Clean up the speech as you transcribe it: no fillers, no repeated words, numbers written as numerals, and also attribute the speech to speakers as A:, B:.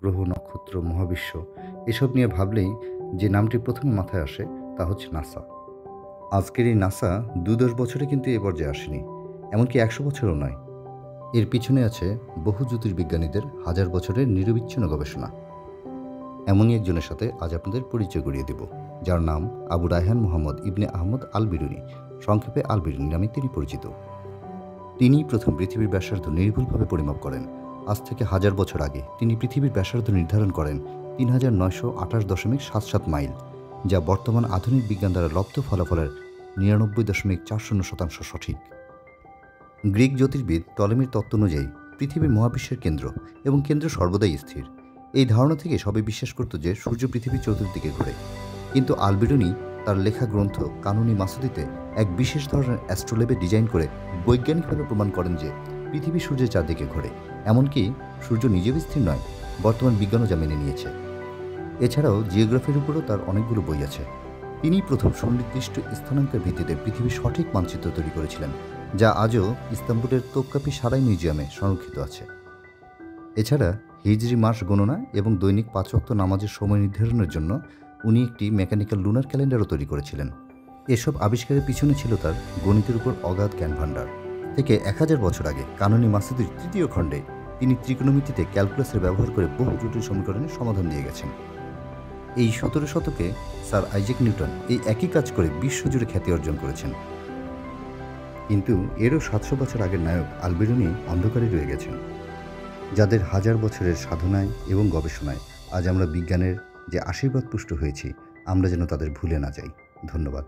A: গ্রহ, নক্ষত্র, মহাবিশ্ব এসব নিয়ে ভাবলেই যে নামটি প্রথমে মাথায় আসে তা হচ্ছে নাসা। আজকের এই নাসা ২-১০ বছরে কিন্তু এ পর্যায়ে আসেনি, এমনকি ১০০ বছরও নয়। এর পিছনে আছে বহু জ্যোতির্বিজ্ঞানীদের হাজার বছরের নিরবিচ্ছিন্ন গবেষণা। এমনই একজনের সাথে আজ আপনাদের পরিচয় করিয়ে দেব, যার নাম আবু রায়হান মুহাম্মদ ইবনে আহমদ আল বিরুনি, সংক্ষেপে আল বিরুনি নামে তিনি পরিচিত। তিনিই প্রথম পৃথিবীর ব্যাসার্ধ নির্ভুলভাবে পরিমাপ করেন। আজ থেকে হাজার বছর আগে তিনি পৃথিবীর ব্যাসার্ধ নির্ধারণ করেন ৩৯২৮.৭৭ মাইল, যা বর্তমান আধুনিক বিজ্ঞান দ্বারা লব্ধ ফলাফলের ৯৯.৪০% সঠিক। গ্রিক জ্যোতির্বিদ টলেমির তত্ত্ব অনুযায়ী পৃথিবী মহাবিশ্বের কেন্দ্র এবং কেন্দ্র সর্বদাই স্থির। এই ধারণা থেকে সবাই বিশ্বাস করত যে সূর্য পৃথিবীর চতুর্দিকে ঘোরে। কিন্তু আল বিরুনি তার লেখা গ্রন্থ কানুনি মাসুদিতে এক বিশেষ ধরনের অ্যাস্ট্রোলেবে ডিজাইন করে বৈজ্ঞানিকভাবে প্রমাণ করেন যে পৃথিবী সূর্যের চারদিকে ঘোরে। এমনকি সূর্য নিজেও স্থির নয়, বর্তমান বিজ্ঞানও যা মেনে নিয়েছে। এছাড়াও জিওগ্রাফির উপরও তার অনেকগুলো বই আছে। তিনিই প্রথম সুনির্দিষ্ট স্থানাঙ্কের ভিত্তিতে পৃথিবীর সঠিক মানচিত্র তৈরি করেছিলেন, যা আজও ইস্তাম্বুলের তোপকাপি সারাই মিউজিয়ামে সংরক্ষিত আছে। এছাড়া হিজরি মাস গণনা এবং দৈনিক ৫ ওয়াক্ত নামাজের সময় নির্ধারণের জন্য উনি একটি মেকানিক্যাল লুনার ক্যালেন্ডারও তৈরি করেছিলেন। এসব আবিষ্কারের পিছনে ছিল তার গণিতের উপর অগাধ জ্ঞান ভাণ্ডার। থেকে ১০০০ বছর আগে কানুনি মাসুদির ৩য় খণ্ডে তিনি ত্রিকোণমিতিতে ক্যালকুলাসের ব্যবহার করে বহু জটিল সমীকরণের সমাধান দিয়ে গেছেন। এই ১৭ শতকে স্যার আইজ্যাক নিউটন এই একই কাজ করে বিশ্বজুড়ে খ্যাতি অর্জন করেছেন। কিন্তু এরও ৭০০ বছর আগের নায়ক আল বিরুনি অন্ধকারে রয়ে গেছেন, যাদের হাজার বছরের সাধনায় এবং গবেষণায় আজ আমরা বিজ্ঞানের যে আশীর্বাদ পুষ্ট হয়েছি, আমরা যেন তাদের ভুলে না যাই। ধন্যবাদ।